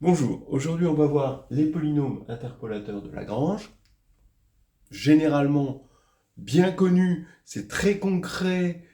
Bonjour, aujourd'hui on va voir les polynômes interpolateurs de Lagrange. Généralement bien connus, c'est très concret,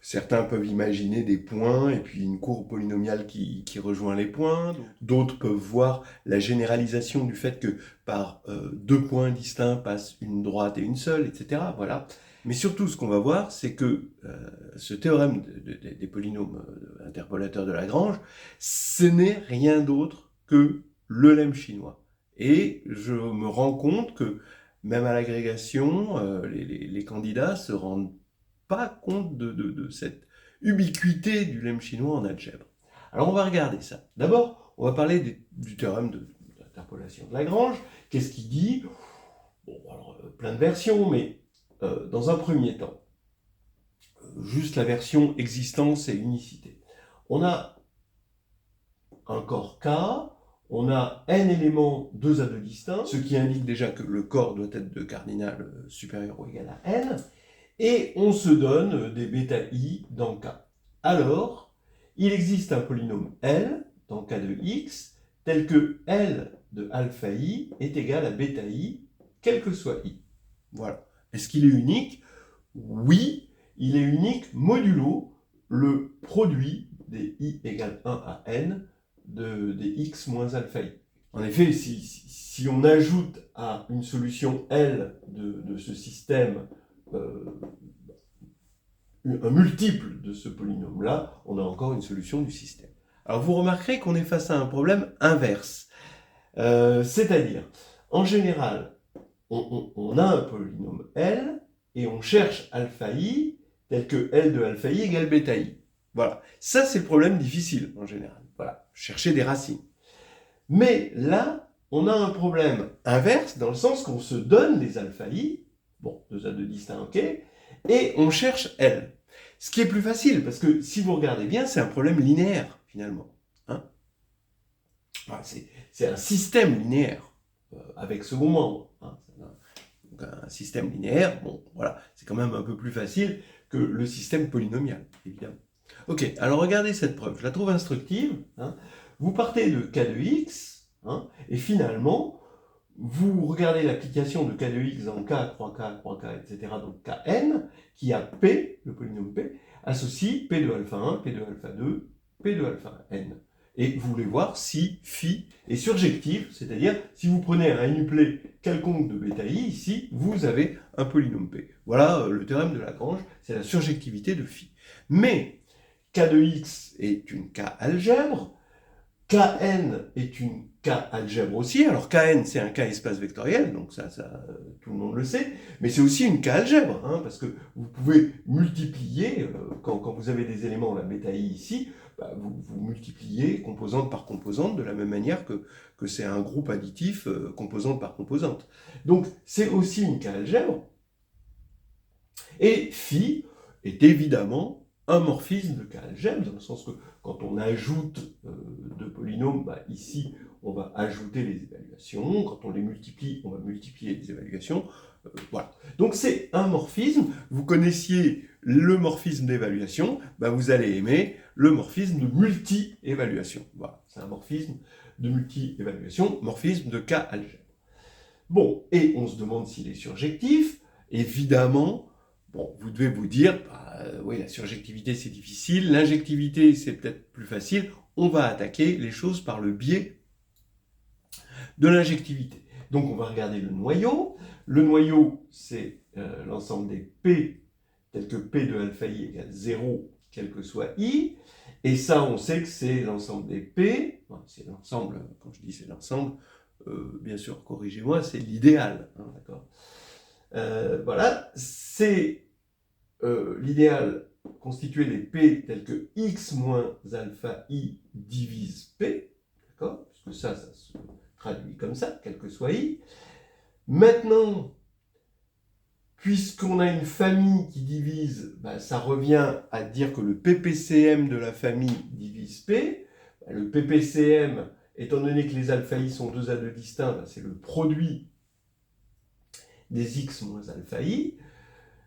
certains peuvent imaginer des points et puis une courbe polynomiale qui rejoint les points. D'autres peuvent voir la généralisation du fait que par deux points distincts passent une droite et une seule, etc. Voilà. Mais surtout, ce qu'on va voir, c'est que ce théorème des polynômes interpolateurs de Lagrange, ce n'est rien d'autre que le lemme chinois. Et je me rends compte que même à l'agrégation, les candidats se rendent pas compte de cette ubiquité du lemme chinois en algèbre. Alors on va regarder ça. D'abord, on va parler du théorème d'interpolation de Lagrange. Qu'est-ce qu'il dit? Bon, alors, plein de versions, mais dans un premier temps, juste la version existence et unicité. On a un corps K, on a n éléments 2 à 2 distincts, ce qui indique déjà que le corps doit être de cardinal supérieur ou égal à n, et on se donne des bêta i dans K. Alors, il existe un polynôme L dans K de x, tel que L de alpha i est égal à bêta i, quel que soit i. Voilà. Est-ce qu'il est unique? Oui, il est unique modulo le produit des i égale 1 à n des x moins alpha i. En effet, si on ajoute à une solution L de ce système un multiple de ce polynôme-là, on a encore une solution du système. Alors vous remarquerez qu'on est face à un problème inverse. C'est-à-dire, en général, on a un polynôme L et on cherche alpha i tel que L de alpha i égale bêta i. Voilà. Ça, c'est le problème difficile en général. Voilà. Chercher des racines. Mais là, on a un problème inverse dans le sens qu'on se donne les alpha i, bon, 2 à 2 distincts, ok, et on cherche L. Ce qui est plus facile, parce que si vous regardez bien, c'est un problème linéaire, finalement. Hein, c'est un système linéaire, avec second membre. Hein, donc un système linéaire, bon, voilà, c'est quand même un peu plus facile que le système polynomial, évidemment. Ok, alors regardez cette preuve, je la trouve instructive. Hein. Vous partez de k de x, hein, et finalement, vous regardez l'application de k de x dans k, 3k, 3k, etc., donc kn, qui a p, le polynôme p, associe p de alpha 1, p de alpha 2, p de alpha n. Et vous voulez voir si phi est surjectif, c'est-à-dire si vous prenez un nuplet quelconque de bêta i, ici, vous avez un polynôme p. Voilà le théorème de Lagrange, c'est la surjectivité de phi. Mais k de x est une k-algèbre, Kn est une K-algèbre aussi. Alors Kn, c'est un K-espace vectoriel, donc ça, tout le monde le sait, mais c'est aussi une K-algèbre, hein, parce que vous pouvez multiplier, quand vous avez des éléments, la bêta i ici, bah, vous multipliez composante par composante de la même manière que c'est un groupe additif, composante par composante. Donc c'est aussi une K-algèbre, et phi est évidemment un morphisme de K-algèbre, dans le sens que quand on ajoute deux polynômes, bah, ici, on va ajouter les évaluations. Quand on les multiplie, on va multiplier les évaluations. Voilà. Donc c'est un morphisme. Vous connaissiez le morphisme d'évaluation, bah, vous allez aimer le morphisme de multi-évaluation. Voilà, c'est un morphisme de multi-évaluation, morphisme de K-algèbre. Bon, et on se demande s'il est surjectif. Évidemment, bon, vous devez vous dire, oui, la surjectivité c'est difficile, l'injectivité c'est peut-être plus facile, on va attaquer les choses par le biais de l'injectivité. Donc on va regarder le noyau. Le noyau, c'est l'ensemble des P, tel que P de alpha i égale 0, quel que soit i. Et ça, on sait que c'est l'ensemble des P, c'est l'ensemble, quand je dis c'est l'ensemble, bien sûr, corrigez-moi, c'est l'idéal, hein, d'accord. Voilà, c'est l'idéal constitué des P tels que x moins alpha i divise P, d'accord, puisque ça se traduit comme ça, quel que soit i. Maintenant, puisqu'on a une famille qui divise, bah, ça revient à dire que le PPCM de la famille divise P. Bah, le PPCM, étant donné que les alpha i sont 2 à 2 distincts, bah, c'est le produit des x moins alpha i.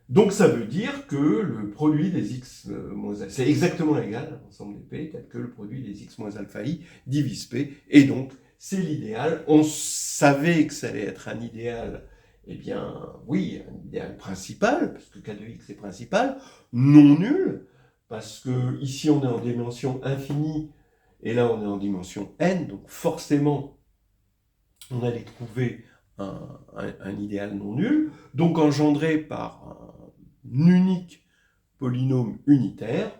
Donc ça veut dire que le produit des x moins alpha, c'est exactement égal à l'ensemble des p, tel que le produit des x moins alpha i divise p, et donc c'est l'idéal. On savait que ça allait être un idéal, eh bien oui, un idéal principal, parce que k de x est principal, non nul, parce que ici on est en dimension infinie, et là on est en dimension n, donc forcément on allait trouver un idéal non nul, donc engendré par un unique polynôme unitaire,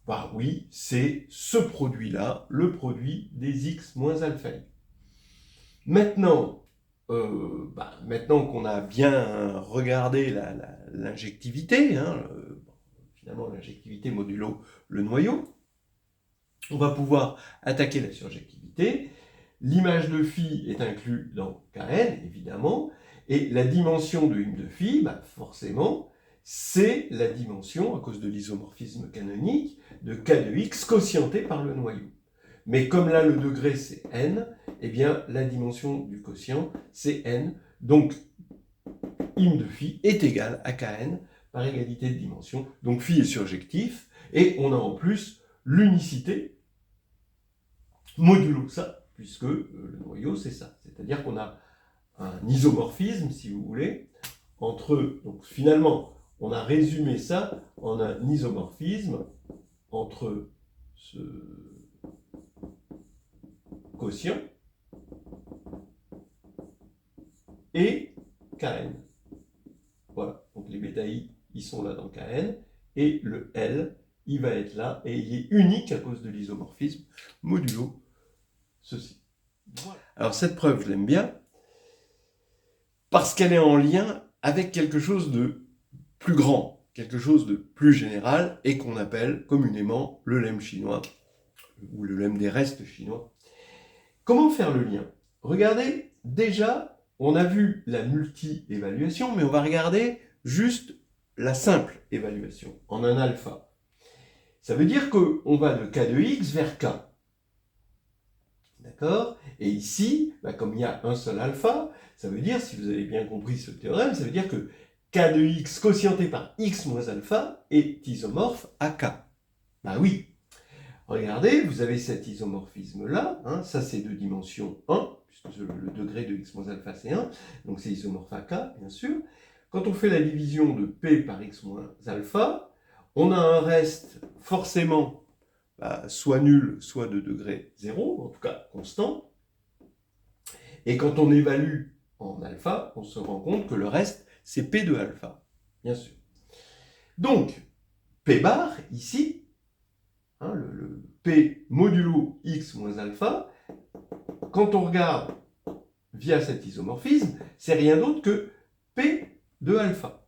bah oui, c'est ce produit-là, le produit des x moins alpha i. Maintenant, maintenant qu'on a bien regardé l'injectivité, finalement l'injectivité modulo le noyau, on va pouvoir attaquer la surjectivité. L'image de phi est inclue dans Kn, évidemment, et la dimension de une de phi, forcément, c'est la dimension, à cause de l'isomorphisme canonique, de k de x quotienté par le noyau. Mais comme là, le degré, c'est n, eh bien, la dimension du quotient, c'est n. Donc, im de phi est égal à kn par égalité de dimension. Donc, phi est surjectif, et on a en plus l'unicité modulo ça, puisque le noyau, c'est ça. C'est-à-dire qu'on a un isomorphisme, si vous voulez, entre... Donc, finalement, on a résumé ça en un isomorphisme entre ce quotient et Kn. Voilà, donc les bêta i, ils sont là dans Kn, et le L, il va être là, et il est unique à cause de l'isomorphisme modulo ceci. Voilà. Alors cette preuve, je l'aime bien, parce qu'elle est en lien avec quelque chose de plus grand, quelque chose de plus général, et qu'on appelle communément le lemme chinois, ou le lemme des restes chinois. Comment faire le lien? Regardez, déjà, on a vu la multi-évaluation, mais on va regarder juste la simple évaluation, en un alpha. Ça veut dire qu'on va de k de x vers k. D'accord? Et ici, comme il y a un seul alpha, ça veut dire, si vous avez bien compris ce théorème, ça veut dire que k de x quotienté par x moins alpha est isomorphe à k. Bah oui. Regardez, vous avez cet isomorphisme-là, ça c'est de dimension 1, puisque le degré de x moins alpha c'est 1, donc c'est isomorphe à k, bien sûr. Quand on fait la division de p par x moins alpha, on a un reste forcément soit nul, soit de degré 0, en tout cas constant. Et quand on évalue en alpha, on se rend compte que le reste, c'est p de alpha, bien sûr. Donc, p bar, ici, le p modulo x moins alpha, quand on regarde via cet isomorphisme, c'est rien d'autre que p de alpha.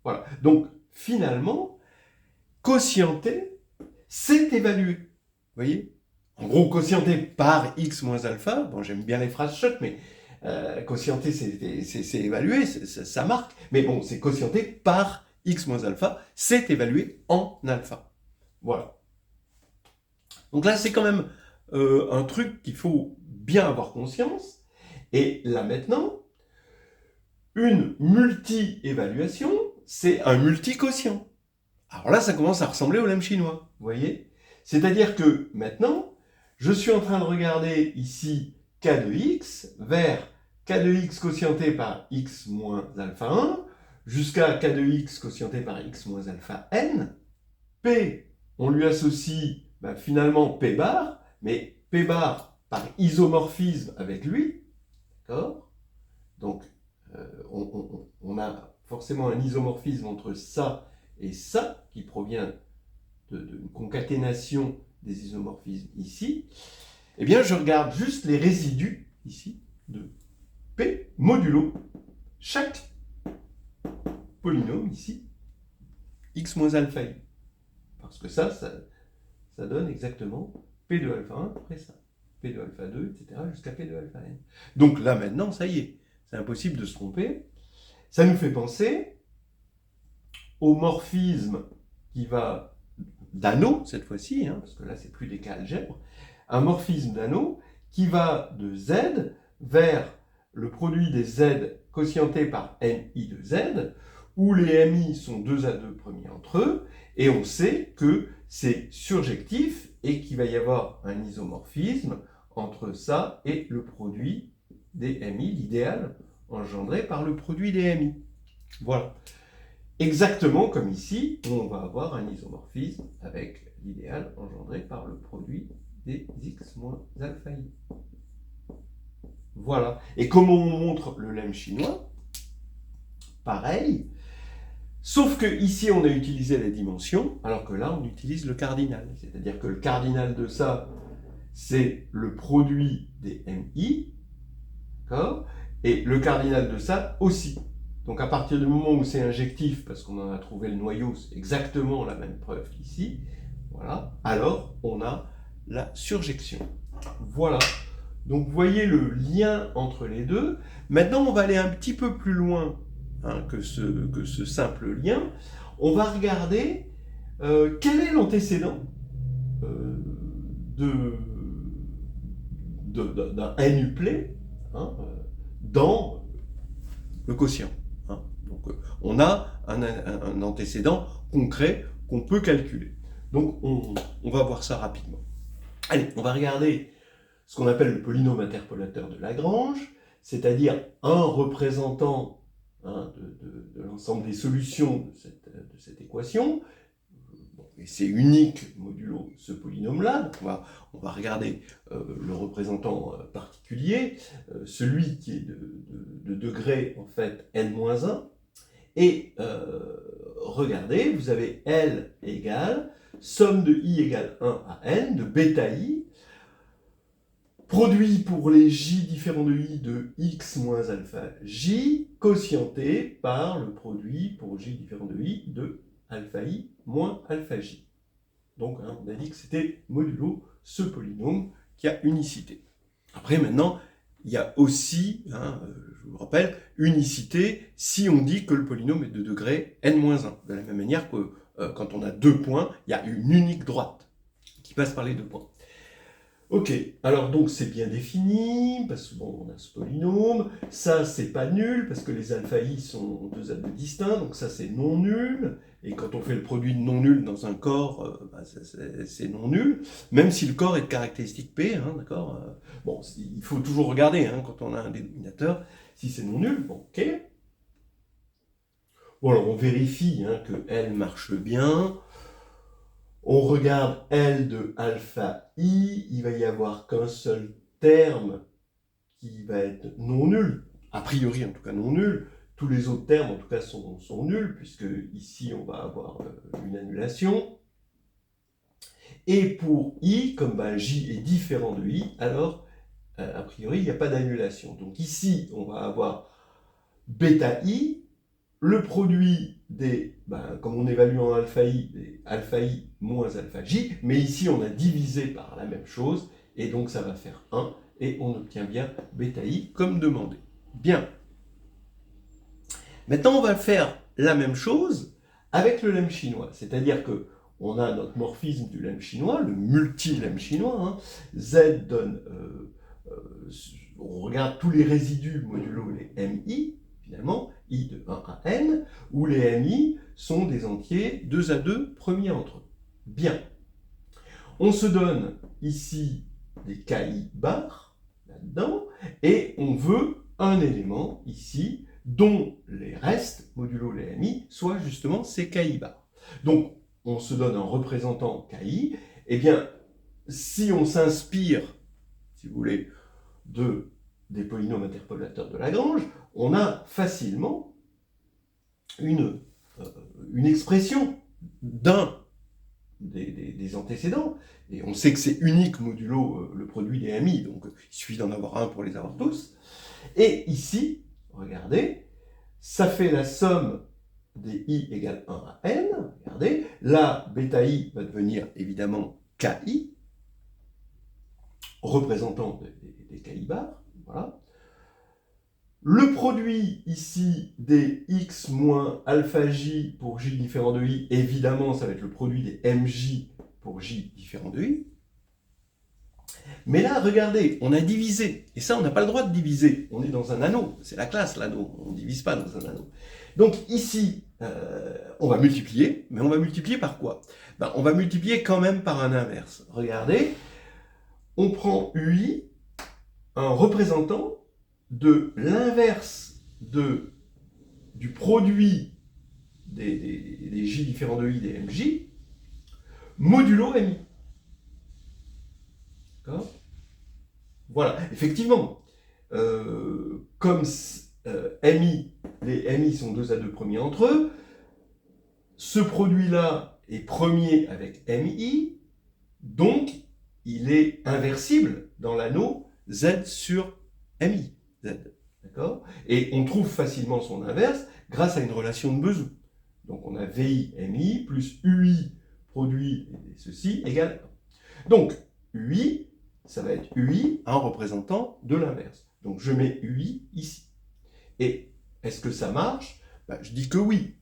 Voilà. Donc, finalement, quotienté, c'est évalué. Vous voyez? En gros, quotienté par x moins alpha, bon, j'aime bien les phrases choc, mais quotienté, c'est évalué, ça marque. Mais bon, c'est quotienté par x moins alpha, c'est évalué en alpha. Voilà. Donc là, c'est quand même un truc qu'il faut bien avoir conscience. Et là, maintenant, une multi-évaluation, c'est un multi-quotient. Alors là, ça commence à ressembler au lemme chinois, vous voyez? C'est-à-dire que maintenant, je suis en train de regarder ici k de x vers k de x quotienté par x moins alpha 1 jusqu'à k de x quotienté par x moins alpha n. P, on lui associe finalement p bar, mais p bar par isomorphisme avec lui, d'accord? Donc, on a forcément un isomorphisme entre ça et ça, qui provient d'une concaténation des isomorphismes ici. Eh bien, je regarde juste les résidus, ici, de P modulo chaque polynôme, ici, x moins alpha i. Parce que ça donne exactement P de alpha 1 après ça. P de alpha 2, etc., jusqu'à P de alpha n. Donc là, maintenant, ça y est, c'est impossible de se tromper. Ça nous fait penser au morphisme qui va d'anneau, cette fois-ci, parce que là, c'est plus des cas algèbres, un morphisme d'anneau qui va de z vers le produit des z quotienté par ni de z, où les MI sont 2 à 2 premiers entre eux, et on sait que c'est surjectif et qu'il va y avoir un isomorphisme entre ça et le produit des MI, l'idéal engendré par le produit des MI. Voilà. Exactement comme ici, on va avoir un isomorphisme avec l'idéal engendré par le produit des x moins alpha i. Voilà. Et comment on montre le lemme chinois? Pareil. Sauf que ici, on a utilisé la dimension, alors que là, on utilise le cardinal. C'est-à-dire que le cardinal de ça, c'est le produit des MI, d'accord? Et le cardinal de ça aussi. Donc à partir du moment où c'est injectif, parce qu'on en a trouvé le noyau, c'est exactement la même preuve qu'ici, voilà, alors on a la surjection. Voilà. Donc vous voyez le lien entre les deux. Maintenant, on va aller un petit peu plus loin que ce simple lien. On va regarder quel est l'antécédent d'un n-uplet dans le quotient. Donc on a un antécédent concret qu'on peut calculer. Donc on va voir ça rapidement. Allez, on va regarder ce qu'on appelle le polynôme interpolateur de Lagrange, c'est-à-dire un représentant de l'ensemble des solutions de cette équation. Bon, et c'est unique modulo ce polynôme-là. On va regarder le représentant particulier, celui qui est de degré en fait n-1. Et regardez, vous avez L égale somme de i égale 1 à n de bêta i, produit pour les j différents de i de x moins alpha j, quotienté par le produit pour j différent de i de alpha i moins alpha j. Donc on a dit que c'était modulo ce polynôme qui a unicité. Après maintenant, il y a aussi, je vous le rappelle, unicité si on dit que le polynôme est de degré n-1. De la même manière que quand on a deux points, il y a une unique droite qui passe par les deux points. Ok, alors donc c'est bien défini, parce que bon, on a ce polynôme, ça c'est pas nul, parce que les alpha i sont deux atomes distincts, donc ça c'est non nul, et quand on fait le produit de non nul dans un corps, c'est non nul, même si le corps est de caractéristique P, d'accord. Bon, il faut toujours regarder, quand on a un dénominateur, si c'est non nul, bon, ok. Bon, alors on vérifie que L marche bien. On regarde L de alpha i, il va y avoir qu'un seul terme qui va être non nul, a priori en tout cas non nul. Tous les autres termes en tout cas sont nuls, puisque ici on va avoir une annulation. Et pour i, comme j est différent de i, alors a priori il n'y a pas d'annulation. Donc ici on va avoir bêta i, le produit des, comme on évalue en alpha i moins alpha j, mais ici on a divisé par la même chose, et donc ça va faire 1, et on obtient bien bêta i comme demandé. Bien. Maintenant on va faire la même chose avec le lemme chinois, c'est-à-dire que on a notre morphisme du lemme chinois, le multi-lemme chinois, Z donne, on regarde tous les résidus modulo les MI, finalement, i de 1 à n, où les MI sont des entiers 2 à 2 premiers entre eux. Bien. On se donne ici des KI bar, là-dedans, et on veut un élément ici, dont les restes, modulo les MI, soient justement ces KI bar. Donc, on se donne un représentant KI, et bien, si on s'inspire, si vous voulez, des polynômes interpolateurs de Lagrange, on a facilement une expression d'un des antécédents, et on sait que c'est unique modulo le produit des MI, donc il suffit d'en avoir un pour les avoir tous. Et ici, regardez, ça fait la somme des i égale 1 à n, regardez, là, bêta i va devenir évidemment ki, représentant des ki bar, voilà. Le produit ici des x moins alpha j pour j différent de i, évidemment, ça va être le produit des mj pour j différent de i. Mais là, regardez, on a divisé. Et ça, on n'a pas le droit de diviser. On est dans un anneau. C'est la classe, l'anneau. On ne divise pas dans un anneau. Donc ici, on va multiplier, mais on va multiplier par quoi? Ben, on va multiplier quand même par un inverse. Regardez, on prend UI, un représentant de l'inverse du produit des J différents de I des MJ, modulo MI. D'accord? Voilà, effectivement, comme MI, les MI sont 2 à 2 premiers entre eux, ce produit-là est premier avec MI, donc il est inversible dans l'anneau Z sur MI. Z. D'accord? Et on trouve facilement son inverse grâce à une relation de Bezout. Donc on a VI MI plus UI produit ceci égale 1. Donc UI, ça va être UI en représentant de l'inverse. Donc je mets UI ici. Et est-ce que ça marche? Ben, je dis que oui.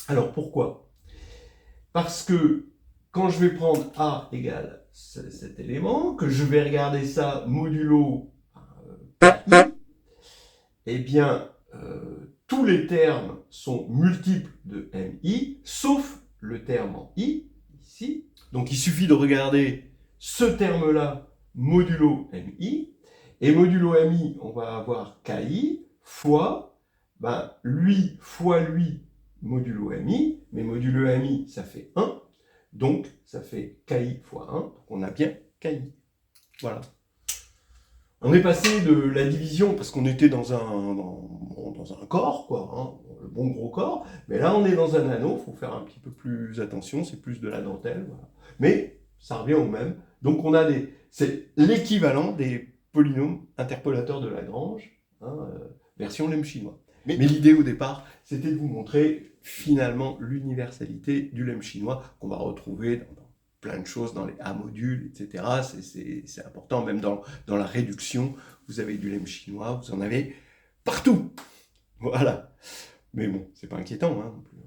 Alors pourquoi? Parce que quand je vais prendre A égale cet élément, que je vais regarder ça modulo KI, eh bien, tous les termes sont multiples de MI, sauf le terme en I, ici. Donc il suffit de regarder ce terme-là modulo MI, et modulo MI, on va avoir KI fois, lui fois lui modulo MI, mais modulo MI, ça fait 1, donc ça fait KI fois 1, donc on a bien KI. Voilà. On est passé de la division, parce qu'on était dans un corps, quoi, hein, le bon gros corps, mais là on est dans un anneau, il faut faire un petit peu plus attention, c'est plus de la dentelle, voilà. Mais ça revient au même. Donc on a c'est l'équivalent des polynômes interpolateurs de Lagrange, hein, version lemme chinois. Mais l'idée au départ, c'était de vous montrer finalement l'universalité du lemme chinois qu'on va retrouver dans plein de choses dans les A modules, etc. C'est important, même dans la réduction, vous avez du lemme chinois, vous en avez partout. Voilà. Mais bon, c'est pas inquiétant, hein, non plus.